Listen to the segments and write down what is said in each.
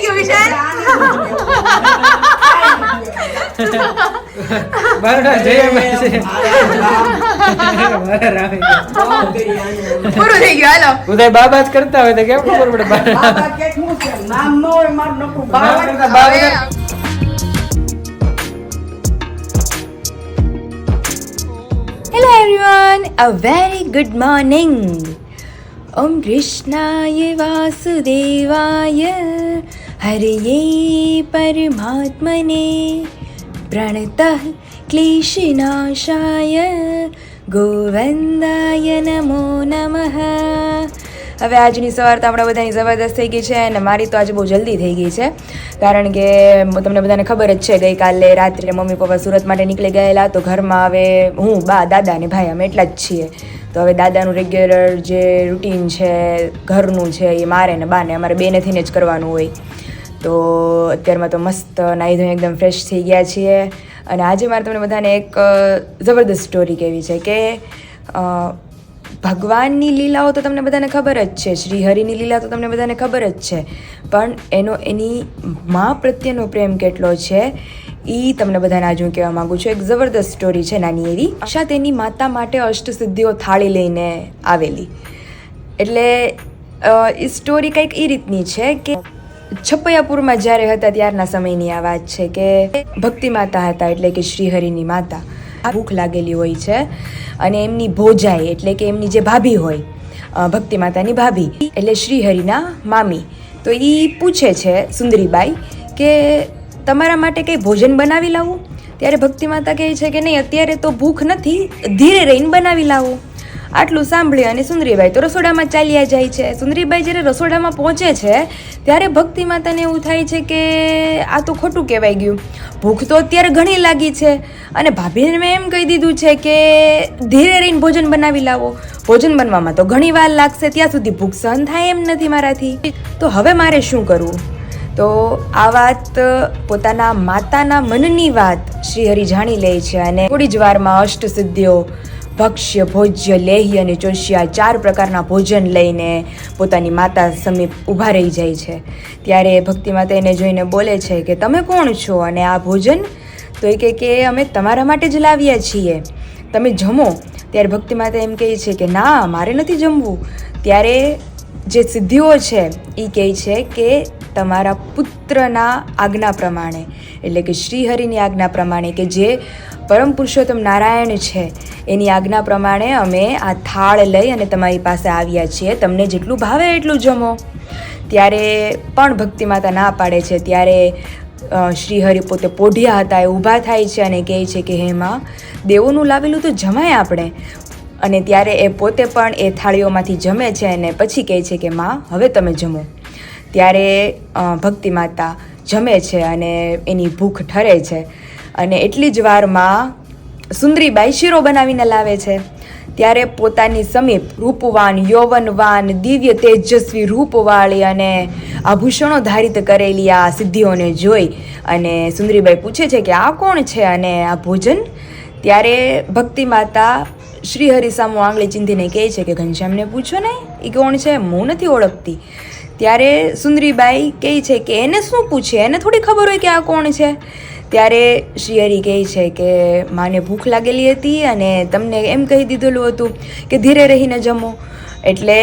ગયું વિશાલ? બરાબર જય માસી. પૂરું થઈ ગયું હાલો. ઉદય બાબા જ કરતા હોય તો કેમ ખબર પડે બાબા કે શું છે? નામ ન હોય મારું નકરું બાબા કરતા બાબા હવે Hello everyone, a very good morning. Om Krishnaya Vasudevaya Hariye Paramatmane Pranatah Kleshinashaya Govindaya Namo Namaha. હવે આજની સવાર તો આપણા બધાની જબરદસ્ત થઈ ગઈ છે અને મારી તો આજે બહુ જલ્દી થઈ ગઈ છે કારણ કે તમને બધાને ખબર જ છે ગઈકાલે રાત્રે મમ્મી પપ્પા સુરત માટે નીકળી ગયેલા તો ઘરમાં હવે હું બા દાદા ને ભાઈ અમે એટલા જ છીએ તો હવે દાદાનું રેગ્યુલર જે રૂટીન છે ઘરનું છે એ મારે ને બાને અમારે બેનેથીને જ કરવાનું હોય તો અત્યારમાં તો મસ્ત નાહી ધોઈને એકદમ ફ્રેશ થઈ ગયા છીએ અને આજે મારે તમને બધાને એક જબરદસ્ત સ્ટોરી કહેવી છે કે ભગવાનની લીલાઓ તો તમને બધાને ખબર જ છે શ્રી હરિની લીલા તો તમને બધાને ખબર જ છે પણ એની મા પ્રત્યેનો પ્રેમ કેટલો છે એ તમને બધાને આજે હું કહેવા માગું છું એક જબરદસ્ત સ્ટોરી છે નાની એવી આશા તેની માતા માટે અષ્ટસિદ્ધિઓ થાળી લઈને આવેલી એટલે એ સ્ટોરી કંઈક એ રીતની છે કે છપૈયાપુરમાં જ્યારે હતા ત્યારના સમયની આ વાત છે કે ભક્તિ માતા હતા એટલે કે શ્રીહરિની માતા ભૂખ લાગેલી હોય છે અને એમની ભોજાઈ એટલે કે એમની જે ભાભી હોય ભક્તિ માતાની ભાભી એટલે શ્રીહરિના મામી તો એ પૂછે છે સુંદરીબાઈ કે તમારા માટે કંઈ ભોજન બનાવી લાવું ત્યારે ભક્તિ માતા કહે છે કે નહીં અત્યારે તો ભૂખ નથી ધીરે રહીને બનાવી લાવું આટલું સાંભળી અને સુંદરીબાઈ તો રસોડામાં ચાલ્યા જાય છે સુંદરીબાઈ જ્યારે રસોડામાં પહોંચે છે ત્યારે ભક્તિ માતાને એવું થાય છે કે આ તો ખોટું કહેવાય ગયું ભૂખ તો અત્યારે ઘણી લાગી છે અને ભાભીને મેં એમ કહી દીધું છે કે ધીરે રહીને ભોજન બનાવી લાવો ભોજન બનવામાં તો ઘણી વાર લાગશે ત્યાં સુધી ભૂખ સહન થાય એમ નથી મારાથી તો હવે મારે શું કરવું તો આ વાત પોતાના માતાના મનની વાત શ્રીહરિ જાણી લે છે અને થોડી જ વારમાં અષ્ટસિદ્ધિઓ ભક્ષ્ય ભોજ્ય લેહ્ય અને ચોષ્યા 4 પ્રકારના ભોજન લઈને પોતાની માતા સમીપ ઊભા રહી જાય છે ત્યારે ભક્તિ માતા એને જોઈને બોલે છે કે તમે કોણ છો અને આ ભોજન તો એ કહે કે અમે તમારા માટે જ લાવ્યા છીએ તમે જમો ત્યારે ભક્તિ માતા એમ કહે છે કે ના મારે નથી જમવું ત્યારે જે સિદ્ધિઓ છે એ કહે છે કે તમારા પુત્રના આજ્ઞા પ્રમાણે એટલે કે શ્રીહરિની આજ્ઞા પ્રમાણે કે જે પરમ પુરુષોત્તમ નારાયણ છે એની આજ્ઞા પ્રમાણે અમે આ થાળ લઈ અને તમારી પાસે આવ્યા છીએ તમને જેટલું ભાવે એટલું જમો ત્યારે પણ ભક્તિ માતા ના પાડે છે ત્યારે શ્રીહરિ પોતે પોઢિયા હતા એ ઊભા થાય છે અને કહે છે કે હે માં દેવોનું લાવેલું તો જમાય આપણે અને ત્યારે એ પોતે પણ એ થાળીઓમાંથી જમે છે અને પછી કહે છે કે માં હવે તમે જમો ત્યારે ભક્તિ માતા જમે છે અને એની ભૂખ ઠરે છે અને એટલી જ વારમાં સુંદરીબાઈ શીરો બનાવીને લાવે છે ત્યારે પોતાની સમીપ રૂપવાન યૌવનવાન દિવ્ય તેજસ્વી રૂપવાળી અને આભૂષણો ધારિત કરેલી આ સિદ્ધિઓને જોઈ અને સુંદરીબાઈ પૂછે છે કે આ કોણ છે અને આ ભોજન ત્યારે ભક્તિ માતા શ્રીહરિ સામુ આંગળી ચીંધીને કહે છે કે ઘનશ્યામને પૂછો ને એ કોણ છે હું નથી ઓળખતી ત્યારે સુંદરીબાઈ કહે છે કે એને શું પૂછે એને થોડી ખબર હોય કે આ કોણ છે ત્યારે શ્રીહરિ કહે છે કે માને ભૂખ લાગેલી હતી અને તમને એમ કહી દીધેલું હતું કે ધીરે રહીને જમો એટલે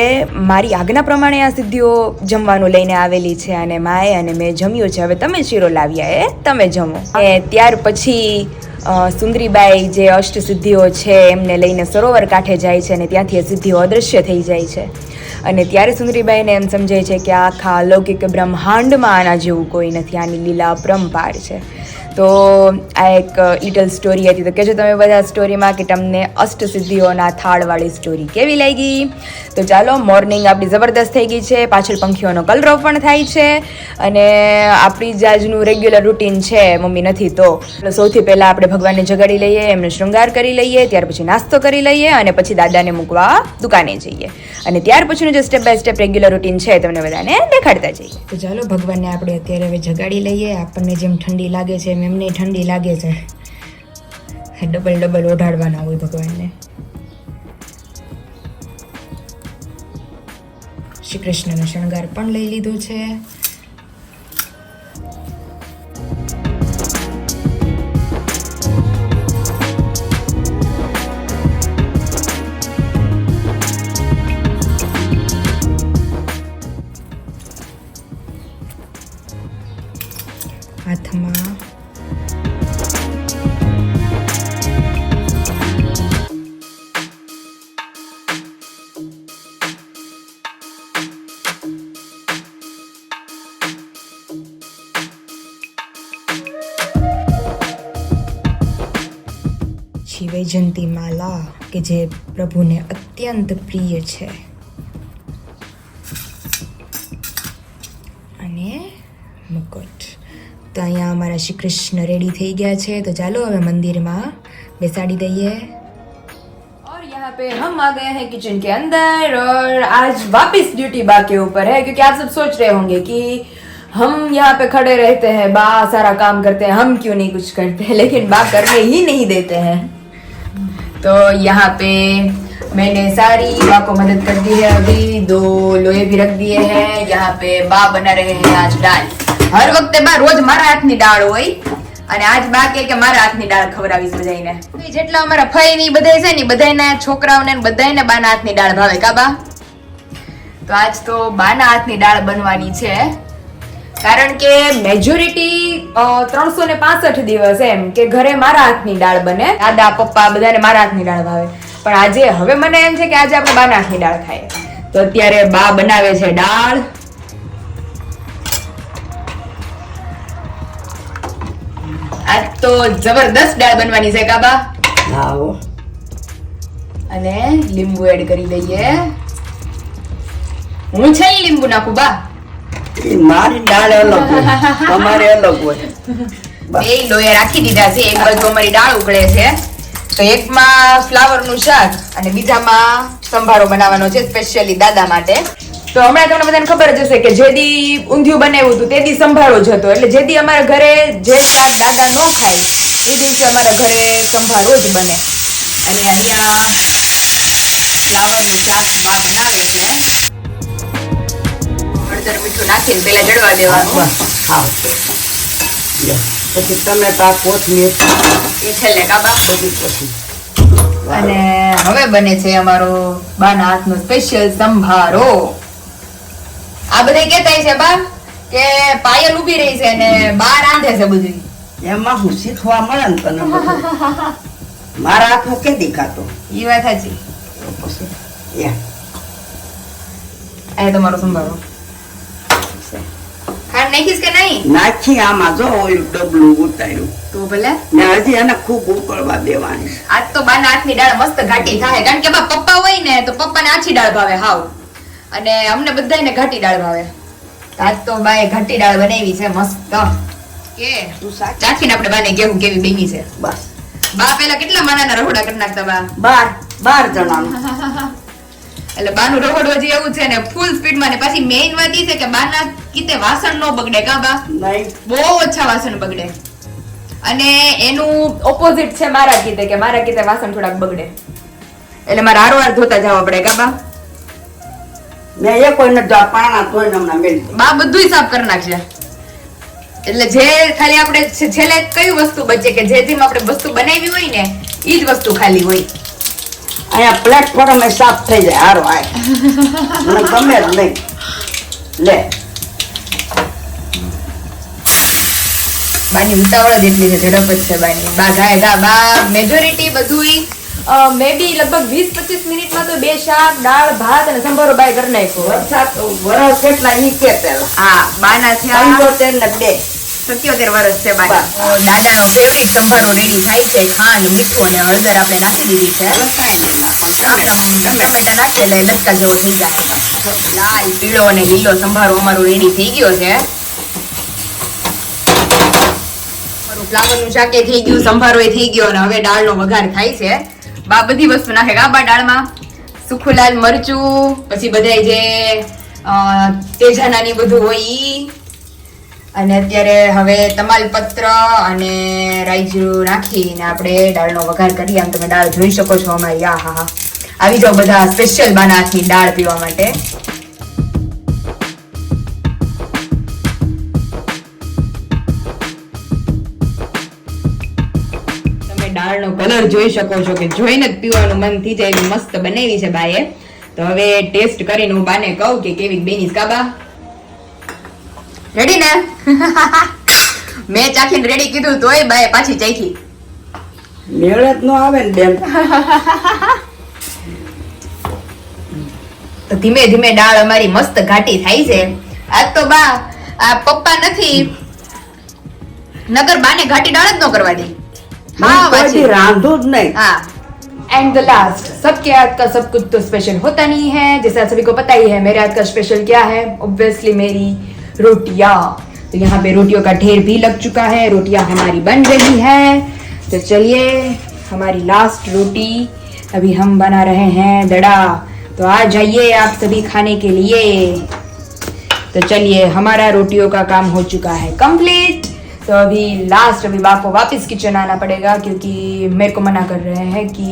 મારી આજ્ઞા પ્રમાણે આ સિદ્ધિઓ જમવાનું લઈને આવેલી છે અને માએ અને મેં જમ્યું છે હવે તમે શીરો લાવ્યા તમે જમો અને ત્યાર પછી સુંદરીબાઈ જે અષ્ટસિદ્ધિઓ છે એમને લઈને સરોવર કાંઠે જાય છે અને ત્યાંથી એ સિદ્ધિઓ અદૃશ્ય થઈ જાય છે અને ત્યારે સુંદરીબાઈને એમ સમજાય છે કે આખા અલૌકિક બ્રહ્માંડમાં આના જેવું કોઈ નથી આની લીલા અપરંપાર છે તો આ એક લિટલ સ્ટોરી હતી તો કહેજો તમે બધા સ્ટોરીમાં કે તમને અષ્ટસિદ્ધિઓના થાળવાળી સ્ટોરી કેવી લાગી તો ચાલો મોર્નિંગ આપણી જબરદસ્ત થઈ ગઈ છે પાછળ પંખીઓનો કલરવ પણ થાય છે અને આપણી જ આજનું રેગ્યુલર રૂટીન છે મમ્મી નથી તો સૌથી પહેલાં આપણે ભગવાનને જગાડી લઈએ એમનો શૃંગાર કરી લઈએ ત્યાર પછી નાસ્તો કરી લઈએ અને પછી દાદાને મૂકવા દુકાને જઈએ અને ત્યાર પછીનું જે step by step regular routine છે તમને બધાને દેખાડતા જઈએ તો ચાલો ભગવાનને આપણે અત્યારે હવે જગાડી લઈએ આપણને જેમ ઠંડી લાગે છે એમ એમને ઠંડી લાગે છે ડબલ ઓઢાડવાના હોય ભગવાનને શ્રી કૃષ્ણનો શણગાર પણ લઈ લીધો છે હાથમાં. વૈજયંતી માલા કે જે પ્રભુને અત્યંત પ્રિય છે. અને મુકુટ. તો અહીંયા અમારા શ્રી કૃષ્ણ રેડી થઈ ગયા છે. તો ચાલો હવે મંદિરમાં બેસાડી દઈએ. और यहाँ पे हम आ गए हैं किचन के अंदर और आज वापस ड्यूटी बा के ऊपर है क्योंकि आप सब सोच रहे होंगे कि हम यहाँ पे खड़े रहते हैं, बा सारा काम करते हैं, हम क्यों नहीं कुछ करते हैं, लेकिन बा करने ही नहीं देते हैं. तो यहाँ पे मैंने सारी बा को मदद कर दी है. अभी 2 लोहे भी रख दिए हैं. यहाँ पे बा बना रहे हैं आज दाल. हर वक्त बा रोज मारा हाथनी दाળ હોય અને આજ બા કે મારા હાથની દાળ ખવડાવીશ બધાયને. જેટલા અમારા ફઈ ની બધાય છે ને બધાયના છોકરાઓને બધાયને બાના હાથની દાળ ભાવે કા બા? તો આજ તો બાના હાથની દાળ બનવાની છે કારણ કે મેજોરિટી 365 દિવસ એમ કે ઘરે મારા હાથની દાળ બને. દાદા પપ્પા બધાને મારા હાથની દાળ ભાવે. પણ આજે હવે મને એમ છે કે આજે આપણે બાના હાથની દાળ ખાઈએ. તો અત્યારે બા બનાવે છે દાળ. આજ તો જબરદસ્ત દાળ બનવાની છે કાબા. આવો અને લીંબુ એડ કરી દઈએ. હું છે લીંબુ નાખું બા? મારી દાળ અલગ હોય, તમારે અલગ હોય. બે લોયા રાખી દીધા છે. એક બાજુ અમારી દાળ ઉકળે છે તો એકમાં ફ્લાવર નું શાક અને બીજામાં સંભારો બનાવવાનો છે સ્પેશિયલી દાદા માટે. તો હમણાં તમને બધાને ખબર જ હશે કે જે દી ઊંધિયું બનાવ્યું હતું તે દી સંભારો જ હતો. એટલે જે દી અમારા ઘરે જે શાક દાદા ન ખાય એ દિવસે અમારા ઘરે સંભારો જ બને. અને અહીંયા ફ્લાવર નું શાક બા બનાવે છે. હળદર મીઠું નાખીને પેલા જડવા દેવાનું. ખાવ પછી ટમેટા કોથમીર એ છેલ્લે કાબા. પછી અને હવે બને છે અમારો બાના હાથનો સ્પેશિયલ સંભારો. આ બધા કહેતા છે બા કે પાયલ ઊભી રહી છે અને બા રાંધે છે બધું. એમાં હું શીખવા મળે ને તને બધું. મારા હાથમાં કે દેખાતો ઈ વાત સાચી. પછી આ તમારો સંભારો. ખાંડ નાખીશ કે નહીં? નાખી આમાં જો ઓલું ડબલું ઉતાર્યું તો ભલે. ને હજી એને ખૂબ ઉકળવા દેવાની છે. આજ તો બાના હાથની દાળ મસ્ત ઘાટી થાય કારણ કે બા પપ્પા હોય ને તો પપ્પાને આછી દાળ ભાવે હાવ અને અમને બધાયને ઘાટી દાળ ભાવે. આજ તો બાએ ઘાટી દાળ બનાવી છે મસ્ત. કે તું શાક ચાખીને આપણે બાને કેવું કેવી બની છે. બસ બા પેલા કેટલા માનાના રહોડા કરી નાખતા બા? 12 જણાનું. એટલે બાનું રહોડો જે એવું છે ને ફૂલ સ્પીડમાં. ને પાછી મેઇન વાત ઈ છે કે બાના કીતે વાસણ નો બગડે કા બા? નહીં બહુ ઓછા વાસણ બગડે. અને એનું ઓપોઝિટ છે મારા કીતે કે મારા કીતે વાસણ થોડાક બગડે એટલે મારે હારવાર ધોતા જવા પડે કા બા? મેં એ કોઈ નથી પાણા ધોઈને હમણાં મેળી બા બધુંય સાફ કરી નાખશે. એટલે જે ખાલી આપણે છેલ્લે કઈ વસ્તુ બચે કે જે જેમ આપણે વસ્તુ બનાવી હોય ને ઈ જ વસ્તુ ખાલી હોય. અહીંયા પ્લેટફોર્મ સાફ થઈ જાય. હારો આય મને ગમે જ નહીં. લે બાની ઉતાવળ જ એટલી છે, ઝડપ જ છે બાની. બા જાય ગા બા મેજોરિટી બધુંય મે બી લગભગ 20-25 મિનિટમાં તો 2 શાક દાળ ભાત અને સંભારો બાય કરી નાખ્યો. વરસાદ વરસ કેટલા ઈ કે પેલા હા બાના થયા 75 ને 2 77 વર્ષ છે બાની. તો દાદાનો ફેવરિટ સંભારો રેડી થાય છે. ખાંડ મીઠું અને હળદર આપણે નાખી દીધી છે. ટમેટા નાખી એટલે લટકા જેવો થઈ જાય. લાલ પીળો અને લીલો સંભારો અમારો રેડી થઈ ગયો છે. ફ્લાવરનું શાક એ થઈ ગયું, સંભારો એ થઈ ગયો અને હવે દાળનો વઘાર થાય છે. બા બધી વસ્તુ નાખે કા બા દાળમાં? સુખું લાલ મરચું, પછી બધાય જે તેજાનાની બધું હોય ઈ, અને અત્યારે હવે તમાલપત્ર અને રાઈજું નાખીને આપણે દાળનો વઘાર કરીએ. આમ તમે દાળ જોઈ શકો છો અમારી. આ હા હા આવી જાઓ બધા સ્પેશિયલ બાના હાથની દાળ પીવા માટે. દાળનો કલર જોઈ શકો છો કે જોઈને જ પીવાનું મન થઈ જાય એવી મસ્ત બનાવી છે બાએ. તો હવે ટેસ્ટ કરીને હું બાને કહું કે કેવી બની કા બા? રેડી ને? મેં ચાખીને રેડી કીધું તોય બાએ પાછી ચાખી. મેળ જ ન આવે ને બેન. તો ધીમે ધીમે દાળ અમારી મસ્ત ઘાટી થાય છે. આજ તો બા આ પપ્પા નથી નગર બાને ઘાટી દાળ જ ન કરવા દે. हाँ કોઈ રાંધું જ નહીં. हाँ एंड द लास्ट सबके हाथ का सब कुछ तो स्पेशल होता नहीं है, जैसा सभी को पता ही है मेरे हाथ का स्पेशल क्या है, ऑब्वियसली मेरी रोटियां. तो यहाँ पे रोटियों का ढेर भी लग चुका है, रोटियां हमारी बन रही है. तो चलिए हमारी लास्ट रोटी अभी हम बना रहे हैं दड़ा. तो आ जाइए आप सभी खाने के लिए. तो चलिए हमारा रोटियों का काम हो चुका है कंप्लीट. तो अभी लास्ट अभी बाप को वापस किचन आना पड़ेगा क्योंकि मेरे को मना कर रहे हैं कि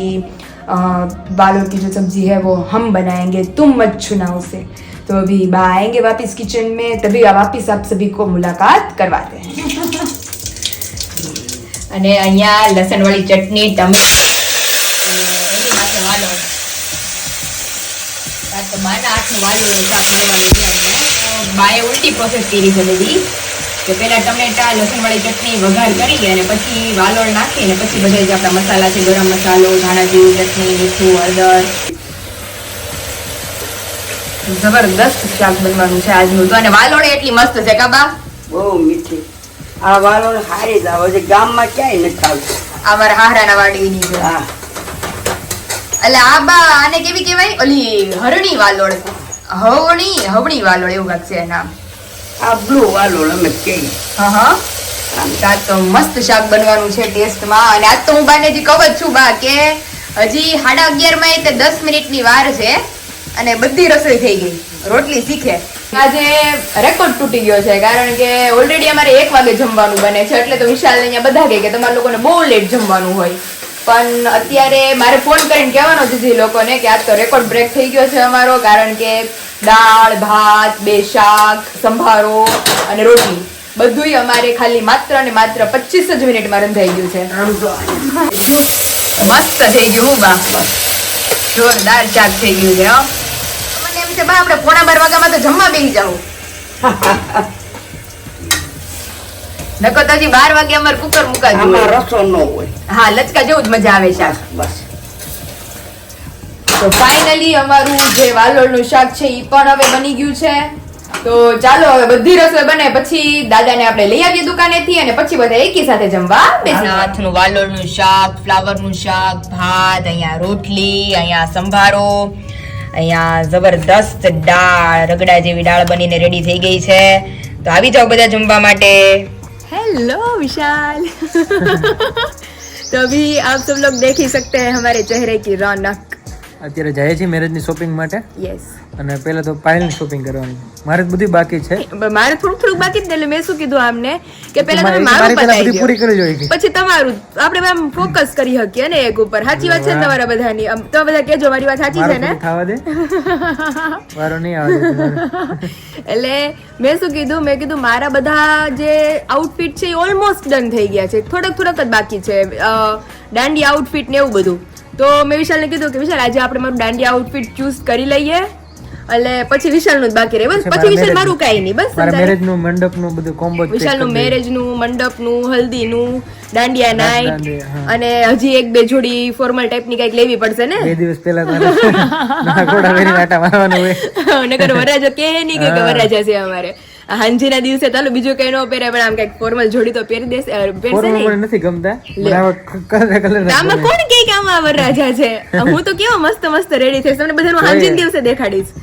बालों की जो सब्जी है वो हम बनाएंगे, तुम मत छूना उसे. तो अभी बा आएंगे वापस किचन में, तभी वापस आप सभी को मुलाकात करवाते हैं. અને અહીંયા લસણવાળી ચટણી ટમેટા એની માથે વાલો તો બાના હાથનું વાલો શાક બનાવવાનું છે. બાએ ઉલટી પ્રોસેસ કરી છે બધી કે પહેલા ટમેટા લસણવાળી ચટણી વઘાર કરી અને પછી વાલોળ નાખી અને પછી બધા જે આપણા મસાલા છે ગરમ મસાલો ધાણા જીરું ચટણી મીઠું હળદર જબરદસ્ત શાક બનવાનું છે આજનું. તો અને વાલોળ એટલી મસ્ત છે કાબા, બહુ મીઠી. આ વાલો હારી જ આવે છે, ગામમાં ક્યાંય નથી આવતું. આ મારા હાહરાના વાડીની છે. હા એટલે આ બા આને કેવી કહેવાય ઓલી હરણી વાલોળ, હવણી વાલોળ એવું કાંઈક છે નામ. આ બ્લુ વાલો અમે કહીએ. હા હા આજ તો મસ્ત શાક બનવાનું છે ટેસ્ટમાં. અને આજ તો હું બાને જે કહું જ છું બા કે હજી 11:30 માં એટલે 10 મિનિટની વાર છે અને બધી રસોઈ થઈ ગઈ, રોટલી શીખે. આજે રેકોર્ડ તૂટી ગયો છે કારણ કે ઓલરેડી અમારે 1 વાગે જમવાનું બને છે, એટલે તો વિશાલ અહીંયા બધા કહે કે તમારા લોકોને બહુ લેટ જમવાનું હોય. પણ અત્યારે મારે ફોન કરીને કહેવાનો છે જે લોકોને કે આજ તો રેકોર્ડ બ્રેક થઈ ગયો છે અમારો, કારણ કે દાળ ભાત 2 શાક સંભારો અને રોટલી બધુંય અમારે ખાલી માત્ર ને માત્ર 25 જ મિનિટમાં રંધાઈ ગયું છે. મસ્ત થઈ ગયું હું બા, જોરદાર શાક થઈ ગયું છે. મને એમ છે બા આપણે 11:15 વાગ્યામાં તો જમવા બેસી જાવ. નકો તો હજી 12 વાગે અમારે કુકર મુકાતું આમાં રસો ન હોય. હા લચકા જેવું જ મજા આવે શાક. બસ તો ફાઇનલી અમારું જે વાલોળનું શાક છે ઈ પણ હવે બની ગયું છે. તો ચાલો હવે બધી રસોઈ બને પછી દાદાને આપણે લઈ આવીએ દુકાનેથી અને પછી બધા એકી સાથે જમવા બેસીએ. હાથનું વાલોળનું શાક, ફ્લાવરનું શાક, ભાત, અહીંયા રોટલી, અહીંયા સંભારો, અહીંયા જબરદસ્ત દાળ, રગડા જેવી દાળ બનીને રેડી થઈ ગઈ છે. તો આવી જાઓ બધા જમવા માટે. हेलो विशाल तो अभी आप सब लोग देख ही सकते हैं हमारे चेहरे की रौनक. અત્યારે જાય છે મેરેજની શોપિંગ માટે યસ અને પહેલા તો પાયલની શોપિંગ કરવાની. મારે જ બધી બાકી છે. મારે થોડુંક બાકી જ એટલે મેં શું કીધું આમને કે પહેલા તમે મારી મારું પહેલા પતાવી બધી પૂરી કરી જોઈએ દો પછી તમારું આપણે આમ ફોકસ કરી શકીએ ને એક ઉપર. સાચી વાત છે ને તમારા બધાની? તમે બધા કહેજો મારી વાત સાચી છે ને? થવા દે વારો નહીં આવે. એટલે મેં શું કીધું, મેં કીધું મારા બધા જે આઉટફિટ છે એ ઓલમોસ્ટ ડન થઈ ગયા છે, થોડક જ બાકી છે દાંડી આઉટફિટ ને એવું બધું. તો મેં વિશાલને કીધું કે વિશાલ આજે આપણે મારું દાંડિયા આઉટફિટ ચૂઝ કરી લઈએ એટલે પછી વિશાલનું જ બાકી રહે. બસ પછી વિશાલ મારું કાંઈ નહીં, બસ મેરેજનું મંડપનું બધું કોમ્બો. વિશાલનું મેરેજનું, મંડપનું, હલ્દીનું, દાંડિયા નાઈટ અને હજી 1-2 જોડી ફોર્મલ ટાઈપની કંઈક લેવી પડશે ને. 2 દિવસ પહેલા ઘોડા વેરી આટા મારવાનો હોય. નકર વરાજો કે નહીં કે વરાજા છે અમારે. હાંજીના દિવસે ચાલો બીજું કઈ નો પહેરે પણ આમ કઈક ફોર્મલ જોડી તો પહેરી દેશે. પહેરશે નહીં, મને નથી ગમતા. આમાં કોણ કે આમાં વરરાજા છે? હું તો કેવો મસ્ત મસ્ત રેડી થઈશ, તમને બધાનું હાંજીના દિવસે દેખાડીશ.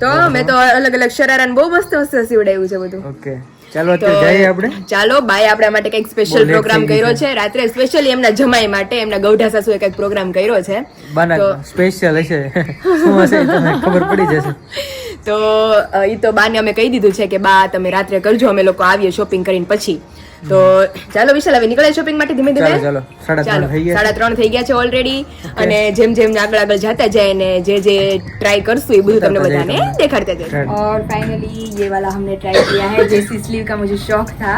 તો મેં તો અલગ અલગ શરારા બહુ મસ્ત મસ્ત સીવડાવ્યું છે બધું. ઓકે ચાલો અત્યારે જઈએ આપણે. ચાલો બાય આપણા માટે કઈક સ્પેશિયલ પ્રોગ્રામ કર્યો છે રાત્રે, સ્પેશિયલી એમના જમાઈ માટે. એમના ગૌઢા સાસુએ કઈક પ્રોગ્રામ કર્યો છે. બાના સ્પેશિયલ હશે, શું હશે તમને ખબર પડી જશે. તો ઈ તો બાને અમે કહી દીધું છે કે બા તમે રાત્રે કરજો, અમે લોકો આવીએ શોપિંગ કરીને પછી. તો ચાલો વિશાલ હવે નીકળે શોપિંગ માટે ધીમે ધીમે. ચાલો 3:30 થઈ ગયા છે ઓલરેડી. અને જેમ જેમ આગળ જતા જાય ને જે ટ્રાય કરશું એ બધું તમને બધાને દેખાડતા જઈએ. और फाइनली ये वाला हमने ट्राई किया है, जैसी स्लीव का मुझे शौक था.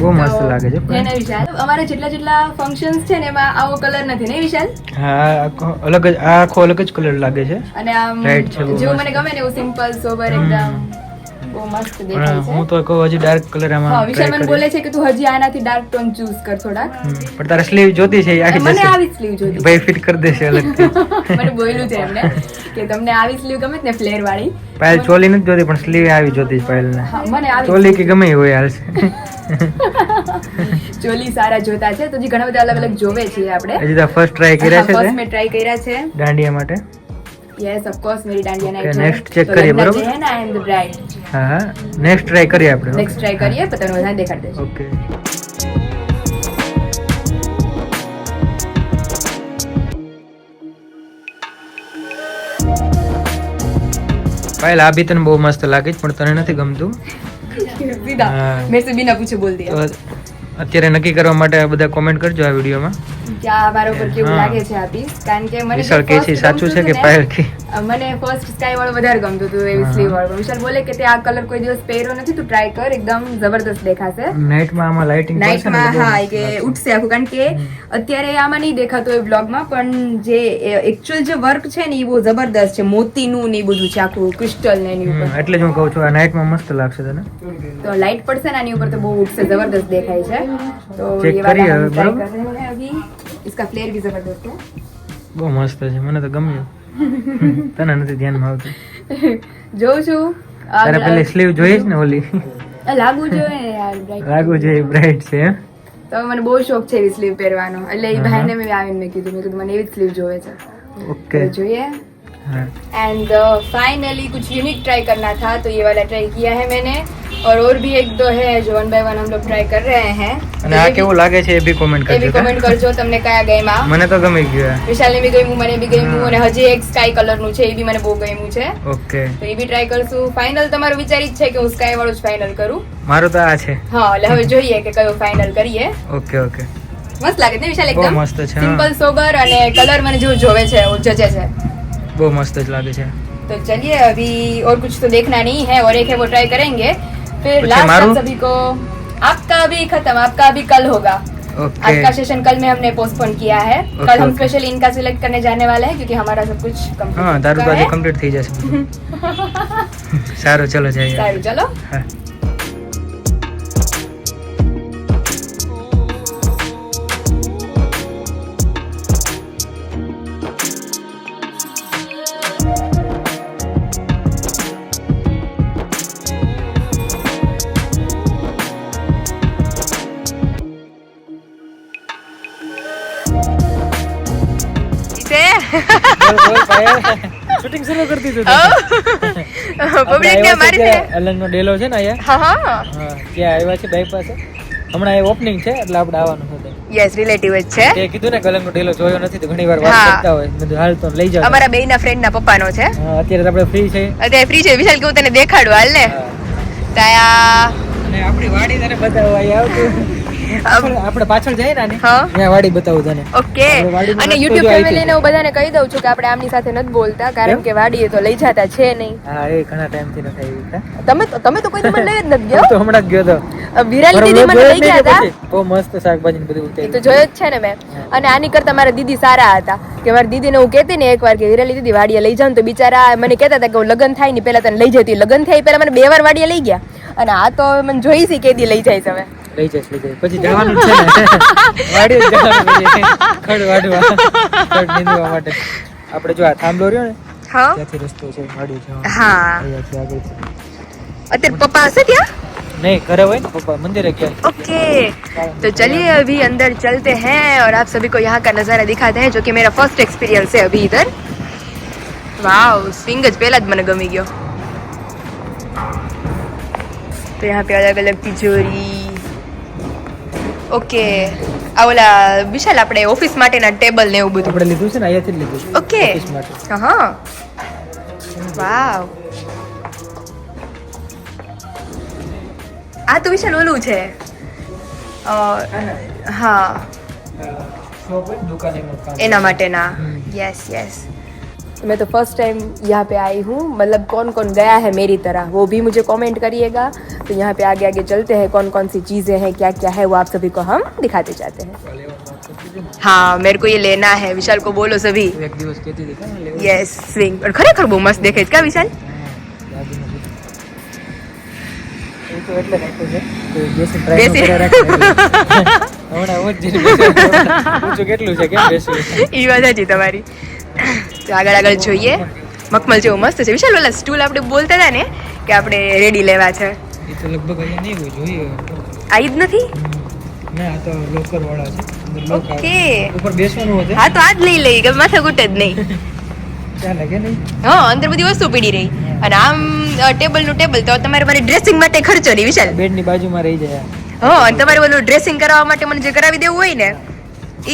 બહુ મસ્ત લાગે છે. ને વિશાલ અમારે જેટલા ફંક્શન્સ છે ને એમાં આવો કલર નથી ને વિશાલ? હા આખો અલગ જ કલર લાગે છે અને આમ રાઈટ છે. જેવું મને ગમે ને એવું સિમ્પલ સોબર એકદમ બહુ મસ્ત દેખાય છે. હું તો કહું હજી ડાર્ક કલર આમાં હા, વિશાલ try મને કરીએ. બોલે છે કે તું હજી આનાથી ડાર્ક ટોન ચૂઝ કર થોડાક. પણ તારે સ્લીવ જોતી છે એ આખી મને જશે આવી સ્લીવ જોતી. ભાઈ ફિટ કરી દેશે અલગથી. મને બોલ્યું છે એમને કે તમને આવી સ્લીવ ગમે છે ને ફ્લેર વાળી. પાયલ ચોલી નથી જોતી પણ સ્લીવ આવી જોતી પાયલ ને. હા, મને આવી ચોલી કે ગમે એ હોય હાલશે. ચોલી સારા જોતા છે તો હજી ઘણા બધા અલગ અલગ જોવે છીએ આપણે. હજી તો ફર્સ્ટ ટ્રાય કર્યા છે ફર્સ્ટ તે મેં ટ્રાય કર્યા છે. દાંડિયા માટે. યસ ઓફ કોર્સ मेरी dandiya night Okay, next check કરીએ, બરોબર? है ना एंड द ब्राइड. હા હા નેક્સ્ટ ટ્રાય કરીએ આપણે. नेक्स्ट ट्राई करिए पता नहीं वहां देखाड़ दे. ઓકે પાયલ આ બી તને બહુ મસ્ત લાગે છે પણ તને નથી ગમતું. सीधा हाँ. मेरे से बिना पूछे बोल दिया. તો અત્યારે નક્કી કરવા માટે બધા કોમેન્ટ કરજો આ વિડીયોમાં. क्या हमारे ऊपर केવું हाँ. લાગે છે આ પીસ કારણ કે મને વિશાલ કે છે સાચું છે કે પાયલ કે મને ફર્સ્ટ સ્કાય વાળો વધારે ગમતું હતું એવી હા. સ્લીવ વાળો. વિશાલ બોલે કે તે આ કલર કોઈ દિવસ પહેર્યો નથી તું ટ્રાય કર એકદમ જબરદસ્ત દેખાશે. નાઇટમાં આમાં લાઇટિંગ નાઇટમાં હા કે ઉઠશે આખું કારણ કે અત્યારે આમાં નહીં દેખાતું એ બ્લોગમાં પણ જે એકચ્યુઅલ જે વર્ક છે ને એ બહુ જબરદસ્ત છે મોતીનું ને એ બધું છે આખું ક્રિસ્ટલ ને એની ઉપર. એટલે જ હું કહું છું આ નાઇટમાં મસ્ત લાગશે તને. तो लाइट पड़से ना आनी ऊपर तो वो उठ से जबरदस्त देखाई है. तो Check ये वाला करिए, हम ट्राई बराबर? कर रहे हैं अभी. इसका फ्लेयर भी जबरदस्त है. બહુ મસ્ત છે મને તો ગમ્યું. તને નથી ધ્યાનમાં આવતું. जो छू તારે પેલી સ્લીવ જોઈએ જ ને ઓલી लागू जो है यार bright. લાગુ છે બ્રાઇટ છે હે? તો મને બહુ શોખ છે એવી સ્લીવ પહેરવાનો એટલે એ ભાઈને મેં આવીને મેં કીધું મને એવી સ્લીવ જોવે છે. ઓકે तो જોઈએ હા एंड फाइनली कुछ यूनिक ट्राई करना था तो ये वाला ट्राई किया है मैंने और भी एक दो है जो वन बाय वन हम लोग ट्राई कर रहे हैं. અને આ કેવું લાગે છે એ બી કોમેન્ટ એ બી કરજો. કોમેન્ટ કરજો તમને કયા ગમ્યા. મને તો ગમી ગયું. વિશાલને બી ગમ્યું મને બી ગમ્યું અને હજી એક સ્કાય કલરનું છે એ બી મને બહુ ગમ્યું છે ઓકે તો એ બી ટ્રાય કરશું. ફાઇનલ તમારું વિચાર જ છે કે હું સ્કાય વાળું જ ફાઇનલ કરું. મારું તો આ છે. હા એટલે હવે જોઈએ કે કયો ફાઇનલ કરીએ. ઓકે ઓકે મસ્ત લાગે ને વિશાલ બહુ એકદમ મસ્ત છે, હા. સિમ્પલ સોબર અને કલર મને જેવું જોવે છે वो जचे છે. બહુ મસ્ત જ લાગે છે. तो चलिए अभी और कुछ तो देखना नहीं है और एक है वो ट्राई करेंगे फिर अच्छा, लास्ट मारू? हम सभी को आपका अभी खत्म आपका अभी कल होगा. ओके आज का सेशन कल में हमने पोस्टपोन किया है. ओके, कल हम ओके. स्पेशली इनका सिलेक्ट करने जाने वाले हैं क्योंकि हमारा सब कुछ હા તારું તો આજે કમ્પ્લીટ થઈ જશે બધું. સારું ચલો જઈએ. सारू चलो. હા इसे શૂટિંગ શરૂ કરી દીધું પબ્લિક ને મારી છે. અલંગનો ડેલો છે ને અહીંયા હા હા હા ત્યાં આવ્યા છે બાઈક પાસે હમણાં એ ઓપનિંગ છે એટલે આપણે આવવાનું હતું. યસ રિલેટિવ જ છે. તે કીધું ને કલંગનો ડેલો જોયો નથી તો ઘણી વાર વાત હા. કરતા હોય મેં કીધું હાલ તો લઈ જાવ. અમારા બેયના ફ્રેન્ડ ના પપ્પાનો છે. હા, અત્યારે તો આપણે ફ્રી છે. અત્યારે ફ્રી છે વિશાલ કેવું તને દેખાડું હાલ ને હા. તાયા અને આપણી વાડી તને બતાવવા અહીંયા આવતું. આપણે પાછળ જઈએ ને આની, હા. ત્યાં વાડી બતાવું તને. ઓકે આપણે વાડીમાં અને રસ્તો યુટ્યુબ જો ફેમિલી અહીંથી. ને હું બધાને કહી દઉં છું કે આપણે આમની સાથે નથી બોલતા કારણ કેમ? કે વાડીએ તો લઈ જતા છે નહીં. હા એ ઘણા ટાઈમ થી નથી આવી હતા. તમે તો કોઈ દી મને લઈ જ નથી હું તો ગયો. હમણાં જ ગયો હતો. વિરાલી દીદી મને લઈ ગયા હતા. બહુ મસ્ત શાકભાજી ને બધું એ ઉતાર્યું. તો જોયો જ છે ને મેં. અને આની કરતા મારા દીદી સારા હતા કે મારી દીદીને હું કહેતી ને એકવાર કે વિરાલી દીદી વાડીએ લઈ જાવ ને તો બિચારા મને કહેતા હતા કે હું લગ્ન થાય ને પહેલા તને લઈ જતી. લગ્ન થાય પહેલા મને 2 વાર વાડીએ લઈ ગયા અને આ તો મને જોઈ છે કે દી લઈ જાય છે હવે. લઈ જઈશ પછી જવાનું જ છે ને વાડી જ જવાનું પછી ખડ વાડવા ખડ નીંદવા માટે. આપણે જો આ થાંભલો રહ્યો ને હા ત્યાંથી રસ્તો છે વાડી જવાનો. હા અહીંયાથી આગળથી. અત્યારે પપ્પા હશે ત્યાં. નહીં ઘરે હોય ને પપ્પા મંદિરે ગયા. ओके तो चलिए अभी अंदर चलते हैं और आप सभी को यहाँ का नज़ारा दिखाते हैं जो कि मेरा फर्स्ट एक्सपीरियंस है अभी इधर. वाव स्विंग જ પહેલા જ મને ગમી ગયો. तो यहाँ पे अलग अलग तिजोरी. ઓકે આ ઓલા વિશાલ આપણે ઓફિસ માટેના ટેબલ ને એવું બધું. આપણે લીધું છે ને અહીંયાથી જ લીધું છે ઓકે ઓફિસ માટે. હા વાવ આ તો વિશાલ ઓલું છે હા શોપ હોય ને દુકાન એમાં કામ. एना माटेना यस यस. मैं तो फर्स्ट टाइम यहाँ पे आई हूँ मतलब कौन कौन गया है मेरी तरह वो भी मुझे कमेंट करिएगा. तो यहाँ पे आगे आगे चलते हैं कौन कौन सी चीज़ें हैं क्या क्या है वो आप सभी को हम दिखाते जाते हैं. हाँ मेरे को ये लेना है. विशाल को बोलो सभी. એક દિવસ કહેતી હતી કાં લેવું? यस स्विंग और खरेखर બહુ મસ્ત દેખે છે કા વિશાલ. તો એટલે રાખ્યું છે કે બેસી ટ્રાય બેસી. કરે રાખે હમણાં હું જ પૂછું કેટલું છે કેમ બેસી એ વાત હતી તમારી. તો આગળ જોઈએ. મખમલ જેવું મસ્ત છે. વિશાલ ઓલા સ્ટૂલ આપણે બોલતા હતા ને કે આપણે રેડી લેવા છે, એ તો લગભગ અહીંયા નહીં હોય જોઈએ આ જ નથી. ના આ તો લોકર વાળા છે અંદર લોક આવે. ઓકે, ઉપર બેસવાનું હોતે હા તો આ જ લઈ લઈ કે માથા કૂટે જ નહીં. ચાલે કે નહીં હા, અંદર બધી વસ્તુ પડી રહી. અને આમ ટેબલ નું ટેબલ તો તમારે મારી ડ્રેસિંગ માટે ખર્ચો નહીં વિશાલ. બેડની બાજુમાં રહી જાય હા, અને તમારે ઓલું ડ્રેસિંગ કરાવવા માટે મને જે કરાવી દેવું હોય ને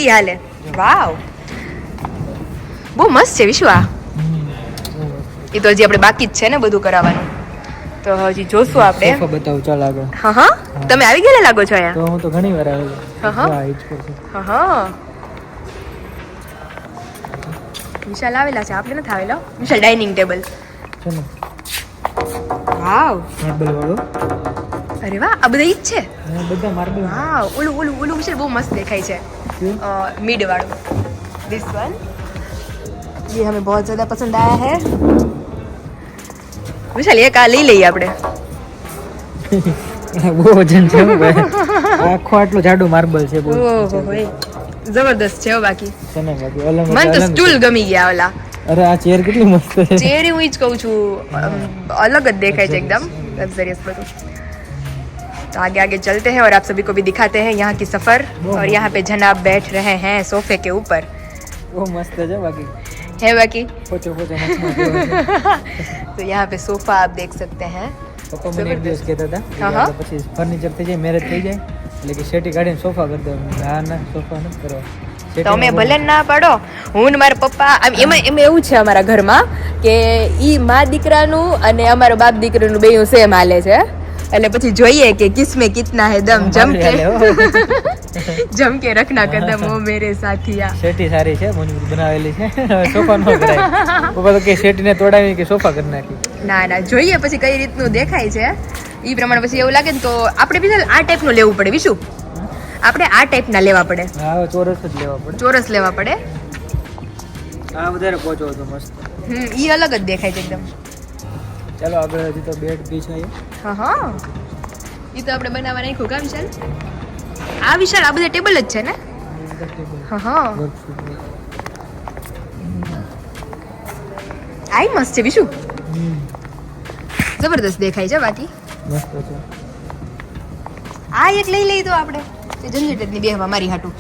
ઈ હાલે. વાવ, બહુ મસ્ત છે વિશ્વા. એ તો હજી આપણે બાકી જ છે ને બધું કરાવવાનું, તો હજી જોશું આપણે. સોફા બતાવું ચાલ આગળ. હા હા, તમે આવી ગયેલા લાગો છો અહીંયા. તો હું તો ઘણી વાર આવેલો હા, હા. આ હિંચકો છે. હા હા, વિશાલ આવેલા છે, આપણે નથી આવેલા. વિશાલ ડાઇનિંગ ટેબલ. છે ને વાવ, માર્બલ વાળો અરે વાહ, આ બધા ઈ જ છે. હા, બધા માર્બલ વાવ, ઓલું ઓલું ઓલું વિશાલ બહુ મસ્ત દેખાય છે. मिड वालों दिस वन ये हमें बहुत ज़्यादा पसंद आया है. विशाल ये का લઈ લઈએ આપણે. બહુ વજન છે ભાઈ, આખો આટલો જાડો માર્બલ છે બહુ. ઓહો હોય, જબરદસ્ત છે હો. બાકી છે ને બાકી અલગ મને તો સ્ટૂલ ગમી ગયા ઓલા. અરે આ ચેર કેટલી મસ્ત છે. ચેર હું જ કહું છું, अलग જ દેખાય છે एकदम लग्जरियस બધું. तो आगे आगे चलते हैं और आप सभी को भी दिखाते हैं यहाँ की सफर. और यहाँ पे जनाब बैठ रहे हैं सोफे के ऊपर. બહુ મસ્ત છે બાકી है बाकी. પોચો પોચો નાખમાં तो यहाँ पे सोफा आप देख सकते हैं. પપ્પા મને એક દિવસ કહેતા હતા કે હા, હા. આપણે પછી ફર્નિચર થઈ જાય મેરેજ થઈ જાય એટલે કે શેટી કાઢીને સોફા કરી દેવાનું. ના ના સોફા નથી કરવા. તમે ભલે ના પાડો, હું ને મારા પપ્પા એમાં એવું છે અમારા ઘરમાં કે ઈ મા દીકરાનું અને અમારા બાપ દીકરાનું બેયનું સેમ હાલે છે. એટલે પછી જોઈએ કે કિસમે કિતના હે દમ. જમ કે રખના કદમ ઓ મેરે સાથિયા. શેટી સારી છે મજબૂત બનાવેલી છે. હવે સોફા નો કરાય. પપ્પા તો કે શેટીને તોડાવી કે સોફા કરી નાખી. ના ના, જોઈએ પછી કઈ રીતનું દેખાય છે ઈ પ્રમાણે. પછી એવું લાગે ને તો આપણે બી આ ટાઈપનું લેવું પડે. વિશું આપણે આ ટાઈપના લેવા પડે. હા હવે ચોરસ જ લેવા પડે. ચોરસ લેવા પડે. હા વધારે પોચો હતો મસ્ત. ઈ અલગ જ દેખાય છે એકદમ. ચાલો આગળ હજી તો બેડ પીસ છે. હા હા, ઈ તો આપણે બનાવવા નાખ્યું કા વિશાલ. આ વિશાલ આ બધા ટેબલ જ છે ને. હા હા, આઈ મસ્ત છે વિશુ, જબરદસ્ત દેખાય છે. બાકી મસ્ત છે. આ એક લઈ લઈ તો આપણે ઝંઝટ ની બેહવા મારી હાટું.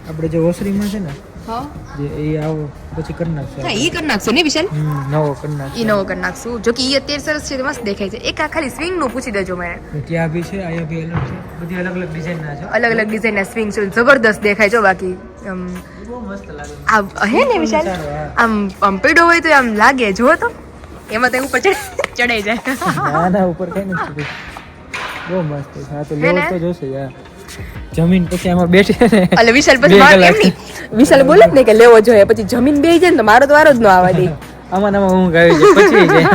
આપણે જે ઓસરીમાં છે ને હા જે એ આવો પછી કરી નાખશું. હા, ઈ કરી નાખશો ને વિશાલ. નવો કરી નાખશું. ઈ નવો કરી નાખશું. જો કે ઈ અત્યારે સરસ છે, મસ્ત દેખાય છે. એક આ ખાલી સ્વિંગ નું પૂછી દેજો મને. ત્યાં બી છે અહીંયા બી અલગ છે. બધી અલગ અલગ ડિઝાઇન ના છે. અલગ અલગ ડિઝાઇન ના સ્વિંગ છે, જબરદસ્ત દેખાય છે. બાકી બહુ મસ્ત લાગે. આ હે ને વિશાલ, આમ પીડો હોય તો આમ લાગે. જુઓ તો એમાં તો ઉપર ચડાઈ જાય. ના ના ઉપર કઈ નથી. બહુ મસ્ત છે. હા તો હે લેવો ને? તો જોશે યાર. જમીન પછી આમાં બેઠે ને એટલે વિશાલ પછી બે મારે કલાક. એમ નહીં, વિશાલ બોલે જ ને કે લેવો જોઈએ, પછી જમીન બેહી જાય ને તો મારો તો વારો જ ન આવવા દે. આમાં ને આમાં ઊંઘ આવી જાય પછી જાય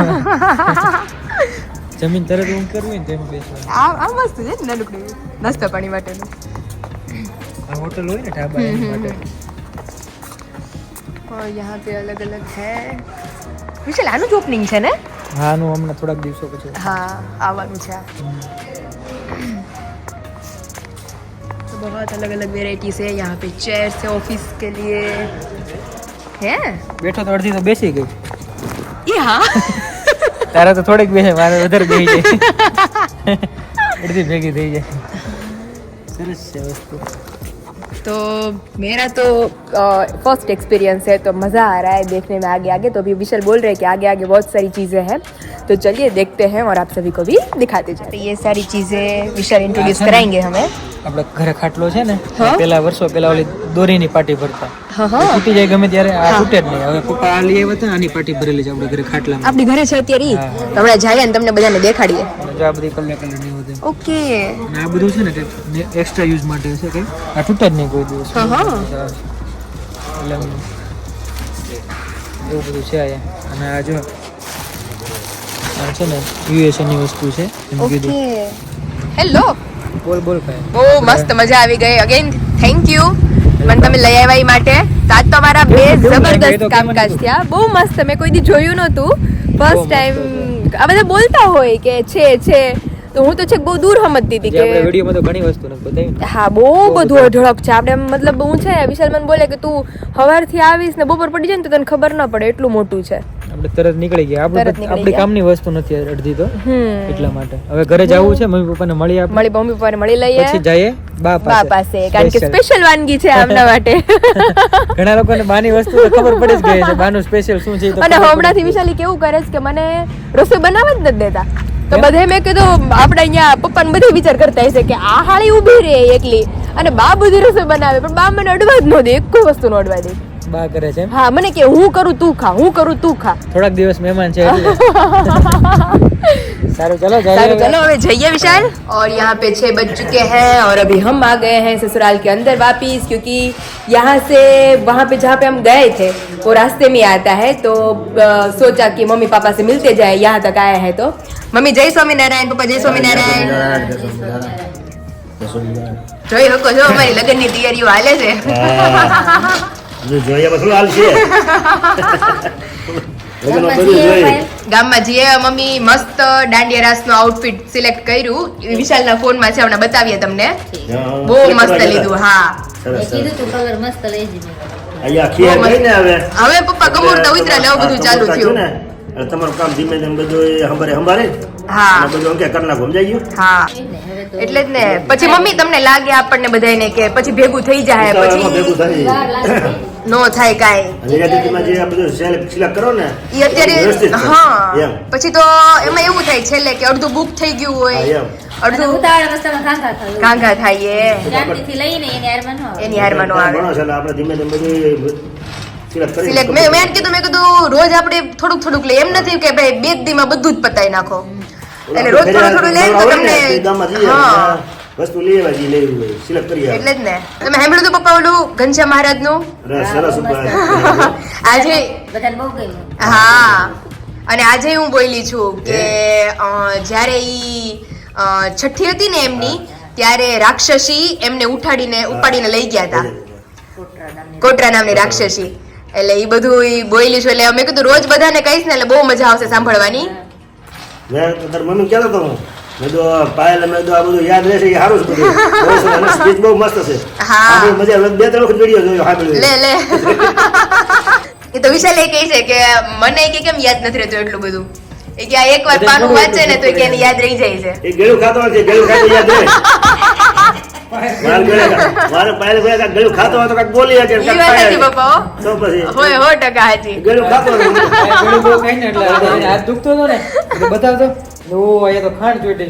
જમીન તરત ઊંઘ કરવી હોય ને તો એમાં બેસવાનું. આ મસ્ત છે ને, નાનકડું નાસ્તા પાણી માટેનું. આ હોટલ હોય ને ઢાબા એની માટે. और यहाँ पे अलग अलग है. વિશાલ આનું જ ઓપનિંગ છે ને. હા આનું હમણાં થોડાક દિવસો પછી. हाँ आवानू છે. तो बहुत अलग अलग वेराइटीज है यहाँ पे. चेयर्स है ऑफिस के लिए है. બેઠો તો અડધી તો બેસી ગઈ. ये हाँ, તારા તો થોડીક બેસે, મારે વધારે બેસી જાય. અડધી ભેગી થઈ જાય. સરસ છે વસ્તુ. तो मेरा तो फर्स्ट एक्सपीरियंस है, तो मज़ा आ रहा है देखने में आगे आगे. तो अभी विशाल बोल रहे हैं कि आगे आगे बहुत सारी चीज़ें हैं, तो चलिए देखते हैं और आप सभी को भी दिखाते जाते हैं. ये सारी चीज़ें विशाल इंट्रोड्यूस कराएंगे हमें. આપણે ઘરે ખાટલો છે ને હા. પેલા વર્ષો પેલા ઓલી દોરીની પાટી ભરતા. हाँ એ हाँ, તૂટી જાય ગમે ત્યારે, આ તૂટે જ નહીં. હવે પપ્પા આ લઈ આવ્યા હતા, આની પાટી ભરેલી છે આપણે ઘરે ખાટલામાં. આપણી ઘરે છે અત્યારે ઈ. હા. તો હમણાં જઈએ ને તમને બધાને દેખાડીએ. અને જો આ બધી કલર કલરની વધે. ઓકે. અને આ બધું છે ને કે એક્સ્ટ્રા યુઝ માટે છે કે આ તૂટે જ નહીં કોઈ દિવસ. હા, હા. એટલે એવું બધું છે અહીંયા. અને આ જો આ છે ને યુએસએ ની વસ્તુ છે એમ કીધું. ઓકે. હેલો. બોલ બોલ કાંઈ. બહુ મસ્ત મજા આવી ગઈ. અગેન થેન્ક યુ મને તમે લઈ આવ્યા એ માટે. તો આજ તો અમારા બે જબરદસ્ત કામકાજ થયા. બહુ મસ્ત. મેં કોઈ દી જોયું નહોતું. ફર્સ્ટ ટાઈમ આ બધા બોલતા હોય કે છે તો હું તો છેક બહુ દૂર સમજતી હતી જે આપણે કે વિડીયોમાં તો ઘણી વસ્તુ નથી બતાવી. હા બહુ બધું અઢળક છે આપણે મતલબ હું છે વિશાલ મને બોલે કે તું સવારથી આવીશ ને બપોર પડી જાય ને તો તને ખબર ન પડે એટલું મોટું છે. આપણે તરત નીકળી ગયા. તરત નીકળી આપણી ગયા. કામની વસ્તુ નથી અડધી તો એટલા માટે હવે ઘરે જવું છે. મમ્મી પપ્પાને મળી આપણે મમ્મી પપ્પાને મળી લઈએ પછી જઈએ બા બા પાસે કારણ કે સ્પેશિયલ વાનગી છે આમના માટે. ઘણા લોકોને બાની વસ્તુ તો ખબર પડી જ ગઈ છે બાનું સ્પેશિયલ શું છે એ તો અને હમણાંથી વિશાલી કેવું કરે છે કે મને રસોઈ બનાવવા જ નથી દેતા. તો બધે મેં કીધું આપણે અહીંયા પપ્પાને બધે વિચાર કરતા હશે કે આ હાળી ઊભી રહે એકલી અને બા બધી રસોઈ બનાવે પણ બા મને અડવા જ ન દે એક કોઈ વસ્તુ ન અડવા દે. બા કરે છે એમ? હા મને કે હું કરું તું ખા હું કરું તું ખા. થોડાક દિવસ મહેમાન છે એટલે सारू चलो सारू चलो अभी जाइए विशाल। और यहाँ पे 6 बज चुके हैं और अभी हम आ गए हैं ससुराल के अंदर वापिस, क्योंकि यहाँ से वहाँ पे जहाँ पे हम गए थे वो रास्ते में आता है, तो सोचा कि मम्मी पापा से मिलते जाए, यहाँ तक आए हैं तो। मम्मी जय स्वामीनारायण, पापा जय स्वामीनारायण। જોઈ શકો છો અમારી લગ્નની તૈયારીઓ હાલે છે। જોઈએ બધું હાલ છે ગામમાં જઈએ મમ્મી મસ્ત દાંડિયા રાસનું આઉટફિટ સિલેક્ટ કર્યું, વિશાલના ફોનમાં છે, હમણાં બતાવીએ તમને। બહુ મસ્ત લીધું। હા અહીંયા ખીર લઈને આવે હવે પપ્પા ગમોરતા ઉતરા ને આવું બધું ચાલુ થયું ને તમારું કામ ધીમે ધીમે બધું હંભારે હા બધું કે કરના સમજાઈ ગયું। હા એટલે જ ને પછી મમ્મી તમને લાગે આપણને બધાને કે પછી ભેગું થઈ જાય, ભેગું પછી થાય નો થાય કાંઈ। રેડિયામાં જે આ બધું સિલેક્ટ કરો ને ઈ અત્યારે વ્યવસ્થિત થાય. હા એમ. પછી તો એમાં એવું થાય છેલ્લે કે અડધું બુક થઈ ગયું હા, હોય, એમ. અડધું ઘાંઘા થાય એની હારમાં નો આવે। ઘણો છે એટલે આપણે ધીમે ધીમે બધું સિલેક્ટ કરી સિલેક્ટ મેં કીધું રોજ આપણે થોડુંક થોડુંક લે, એમ નથી કે ભાઈ બે જ દીમાં બધું જ પતાઈ નાખો, એટલે રોજ થોડું થોડું લે તો તમને હા વસ્તુ લેવા જે લેવી હોય સિલેક્ટ કરી આવે એટલે જ ને। તમે સાંભળ્યું તો પપ્પા ઓલું ઘનશ્યામ મહારાજ નું સરસ ઉપર આજે હા, અને આજે હું બોલી છું કે જ્યારે ઈ છઠ્ઠી હતી ને એમની, ત્યારે રાક્ષસી એમને ઉપાડીને લઈ ગયા હતા, કોટરા નામની રાક્ષસી। એટલે ઈ બધું ઈ બોલી છું, એટલે અમે કીધું રોજ બધાને કહીશ ને એટલે બહુ મજા આવશે સાંભળવાની। મેં તાર મમ્મી કહેતો હતો હું તો પાયલ મેં તો આ બધું યાદ રહેશે એ સારું છે બધું અને સ્પીચ બહુ મસ્ત છે। હા આપણે મજા આવે 2-3 વખત વિડિયો જોયો સાંભળ્યો લે લે એ તો વિશાલ એ કહે છે કે મને કે કેમ યાદ નથી રહેતું એટલું બધું, એ કે આ એકવાર પાનું વાંચે ને તો કે એને યાદ રહી જાય છે। એ ગળું ખાતો નથી, ગળું ખાતો યાદ રહે મારે પાયલ ગયા ગળું ખાતો હોય તો કાંઈક બોલી શકે ઈ વાત નથી પપ્પા, તો પછી હોય 100% હાચી। ગળું ખાતો નથી ગળું બહુ ખાય ને એટલે એને હાથ દુખતો હતો ને એટલે બતાવતો ઓ અહીંયા તો ખાંડ ચોટી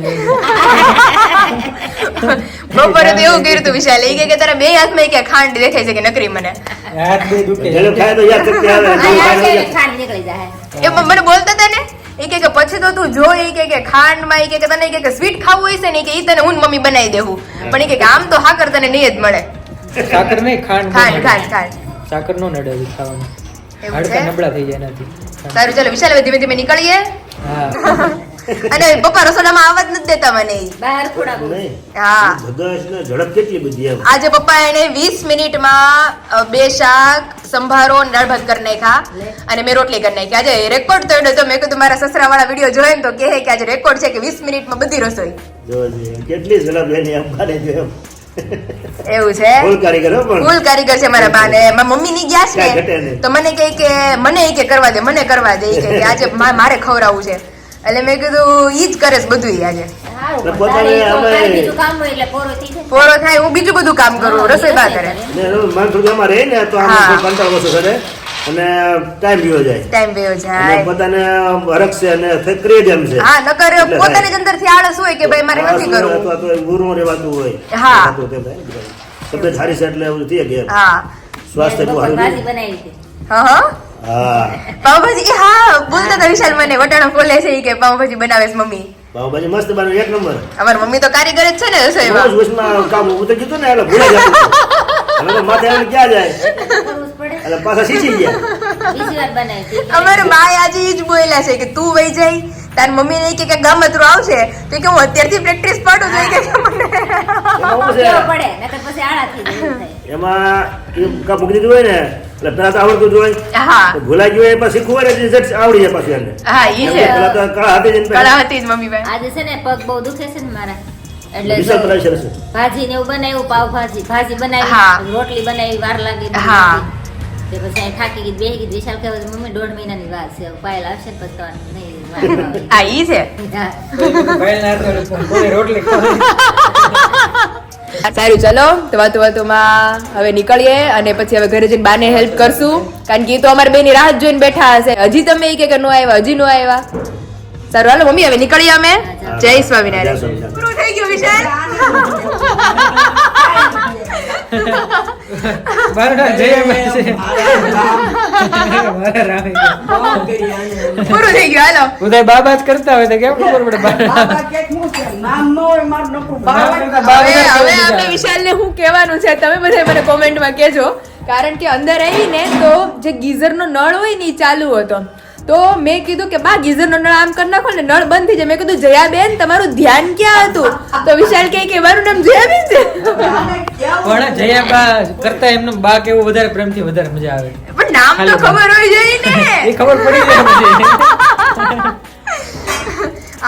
બપોરે તો એવું કર્યું હતું વિશાલ, એ કે તારા બે હાથમાં કે ખાંડ દેખાય છે કે નકરી મને, હાથ બે દુખે ગળું ખાય તો યાદ શક્તિ આવે ગળું ખાય તો એ મને બોલતા હતા ને એ કે પછી તો તું જો એ કે ખાંડમાં એ કે તને કે સ્વીટ ખાવું હોય છે ને કે ઈ તને હું મમ્મી બનાવી દેવું, પણ એ કે આમ તો હાકર તને નહીં જ મળે, સાકર નહીં ખાંડ ખાંડ ખાંડ ખાંડ સાકર નો નડે ખાવાનું, એવું હાડકા છે। નબળા થઈ જાય એનાથી। સારું ચાલો વિશાલ હવે ધીમે ધીમે નીકળીએ। હા અને પપ્પા રસોડામાં આવવા જ નથી દેતા મને ઈ। નહીં હા ધગશ ને ઝડપ કેટલી બધી એમ આજે પપ્પા એને 20 મિનિટમાં 2 શાક સંભારો અને દાળ ભાત કરી નાખ્યા અને મેં રોટલી કરી નાખી। આજે રેકોર્ડ થયો તો મેં કીધું મારા સસરા વાળા વિડીયો જોયે ને તો કહે કે આજે રેકોર્ડ છે કે 20 મિનિટમાં બધી રસોઈ, જોજે કેટલી ઝડપ એની એમ કાઢે છે એમ એવું છે। ફૂલ કારીગર હો પણ ફૂલ કારીગર છે મારા બા ને મારા મમ્મી ની ગયા કાંઈ છે ઘટે ને નહીં। તો મને કહે કે મને ઈ કે કરવા દે મને કરવા દે, ઈ કે આજે મારે ખવડાવવું છે, એટલે મેં કીધું ઈ જ કરે છે બધું ઈ આજે એટલે પોતાને અમે પોરો થાય હું બીજું બધું કામ કરું, રસોઈ બા કરે, ને માન થોડું એમાં રહે ને તો હા. આમ કંટાળો ઓછો કરે અને ટાઈમ ગયો જાય ટાઈમ વેયો અને જાય। પોતાને હરખ છે અને ક્રિએટ એમ છે હા નકર એટલે પોતાની થાય. જ અંદરથી આળસ હોય કે ભાઈ મારે નથી કરવું। અથવા તો ગુરુમાં રહેવાતું હોય હા. થતું તેમ થાય. તબિયત સારી છે એટલે એવું થઈ ગયા હા સ્વાસ્થ્ય બહુ સારું છે. હા હા હા પાવભાજી હા બોલતા હતા વિશાલ મને વટાણા ફોલે છે ઈ કે પાવભાજી બનાવે છે મમ્મી। પાવભાજી મસ્ત બને એક નંબર અમારી મમ્મી તો કારીગર જ છે ને રસોઈમાં। રોજ વચમાં કામ ઉતરી ગયું હતું ને એટલે ભૂલાઈ જતું હવે તો માથે આવીને ક્યાં જાય એટલે પાછા શીખી ગયા અમારે બાય આજે ઈ જ બોલ્યા છે કે તું વહી જાય તાર મમ્મી ને કે ગામતરું આવશે તો કે હું અત્યારથી પ્રેક્ટિસ પાડું જોઈએ કે મને એમાં શું છે? પડે નકર પછી આળા થઈ જાય એવું થાય. એમાં એ કા મૂકી દીધું હોય ને એટલે પેલા તો આવડતું જ હોય હા તો ભૂલાઈ ગયું હોય પછી શીખવું હોય ને રિઝલ્ટ આવડી જાય પાછું એને હા ઈ છે પેલા તો કળા હતી જ એને કળા પહેલા. હતી જ મમ્મી ભાઈ આજે છે ને પગ બહુ દુખે છે ને મારા એટલે વિશાલ પ્રેશર છે. ભાજી ને એવું બનાવ્યું પાવભાજી ભાજી હા. બનાવી રોટલી બનાવી વાર લાગી હા. તે પછી અહીં થાકી ગઈ બેહી ગઈ વિશાલ કહેવાય મમ્મી 1.5 મહિનાની વાત છે પાયલ આવશે ને પછી તો નહીં વાર આવે. હા ઈ છે હા. બાયના હાથે કોઈ રોટલી ખાવી. સારું ચલો તો વાતોમાં હવે નીકળીએ અને પછી હવે ઘરે જઈને બાને હેલ્પ કરશું કારણ કે એ તો અમારી બેની રાહ જ જોઈને બેઠા હશે હજી તમે એ કે નો આવ્યા હજી નો આવ્યા સારું હાલો મમ્મી હવે નીકળીએ અમે જય સ્વામિનારાયણ જય સ્વામિનારાયણ. પૂરું થઈ ગયું વિશાલ બારડા જય અમે છે. મારા રામે કે. પૂરું થઈ ગયું હાલો ઉદય બાબા જ કરતા હોય તો કેમ ખબર પડે બારડા? બાબા કેક હું છે? નામ ન હોય મારું નકરું બાબા. હવે હવે આપણે વિશાલને શું કહેવાનું છે તમે બધા મને કોમેન્ટમાં કહેજો કારણ કે અંદર આવીને તો જે ગીઝરનો નળ હોય ને એ ચાલુ હતો તો મેં કીધું કે બા ગીઝરનો નળ આમ કરી નાખો ને નળ બંધ થઈ જાય મેં કીધું જયાબેન તમારું ધ્યાન ક્યાં હતું તો વિશાલ કહે કે મારું નામ જયાબેન છે પણ જયાબા કરતા એમનું બા કેવું વધારે પ્રેમથી વધારે મજા આવે. પણ નામ તો ખબર હોય જોઈએ ને એ ખબર પડી જાય પછી.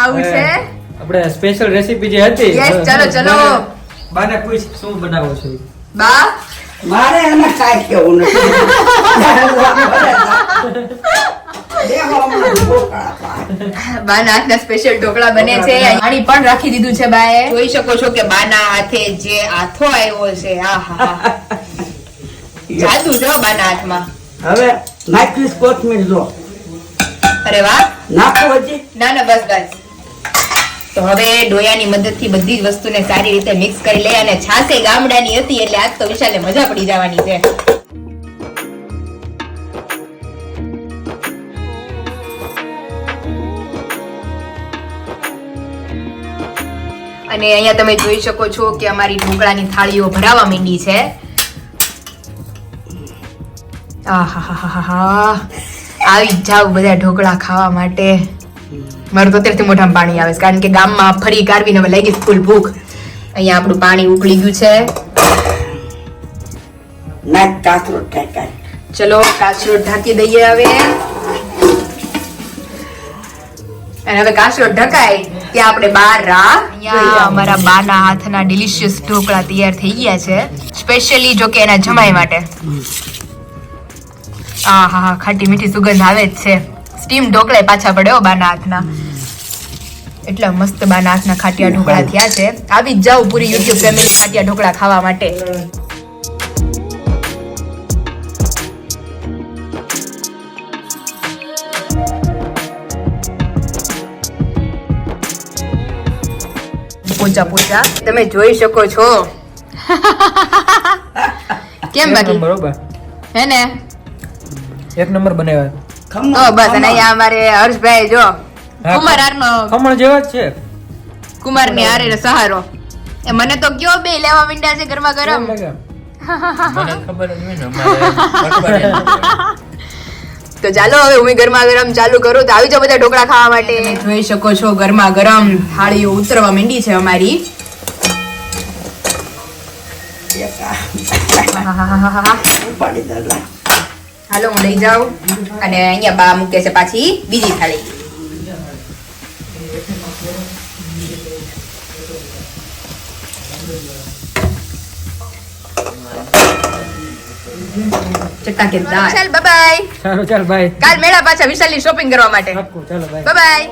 આવું છે આપણે સ્પેશિયલ રેસીપી જે હતી Yes, ચલો, ચલો. બાને પૂછ શું બનાવો છો ઈ? બા મારે એને કાંઈ કહેવું નથી. દેખો હમણાં ઢોકળા પાડ. બાના હાથના સ્પેશિયલ ઢોકળા બને છે પાણી પણ રાખી દીધું છે બાએ જોઈ શકો છો કે બાના હાથે જે આથો આવ્યો છે આહા જાદુ છે હો બાના હાથમાં હવે નાખીશ કોથમીર જો અરે વાહ નાખો હજી ના ના બસ બસ તો હવે ડોયાની મદદથી બધી જ વસ્તુને સારી રીતે મિક્સ કરી લે અને છાસે ગામડાની હતી એટલે આજ તો વિશાલને મજા પડી જવાની છે અને અહીંયા તમે જોઈ શકો છો કે અમારી ઢોકળાની થાળીઓ ભરાવા માંડી છે આહાહાહાહા આવી જ જાવ બધા ઢોકળા ખાવા માટે મારું તો અત્યારથી મોઢામાં પાણી આવે છે કારણ કે ગામમાં ફરી કારવીને હવે લાગી ફૂલ ભૂખ અહીંયા આપણું પાણી ઉકળી ગયું છે નાખ કાતરો ઠેકાય ચલો કાચરો ઢાંકી દઈએ હવે અને હવે કાચરો ઢકાય ત્યાં આપણે બહાર રાહ અહીંયા અમારા બાના હાથના ડિલિશિયસ ઢોકળા તૈયાર થઈ ગયા છે સ્પેશિયલી જો કે એના જમાઈ માટે આહા ખાટી મીઠી સુગંધ આવે જ છે સ્ટીમ ઢોકળા પાછા પડ્યો બાના હાથના એટલા મસ્ત બાના હાથના ખાટિયા ઢોકળા થયા છે આવી જ જાવ પૂરી યુટ્યુબ ફેમિલી ખાટિયા ઢોકળા ખાવા માટે પોચા પોચા તમે જોઈ શકો છો કેમ બાકી બરોબર હે ને એક નંબર બનાવ્યા. તો બસ અને અહીંયા અમારે હર્ષભાઈ જો હા, કુમાર હારનો ખમણ જેવા જ છે. કુમાર ને હારે સહારો એ મને તો કયો બે લેવા માંડ્યા છે ગરમા ગરમ કેમ લાગે? તો ચાલો હવે હું ગરમા ગરમ ચાલુ કરું તો આવી જાઓ બધા ઢોકળા ખાવા માટે જોઈ શકો છો ગરમા ગરમ થાળીઓ ઉતરવા માંડી છે અમારી આહાહાહાહા. ઉપાડી દે લા. હાલો હું લઈ જાઉં અને અહીંયા બા મૂકે છે પાછી બીજી થાળી ચટાકેદાર ચાલ બાય સારું ચાલ બાય. કાલ મેળા પાછા વિશાલની શોપિંગ કરવા માટે પાક્કું, ચાલો બાય. બાય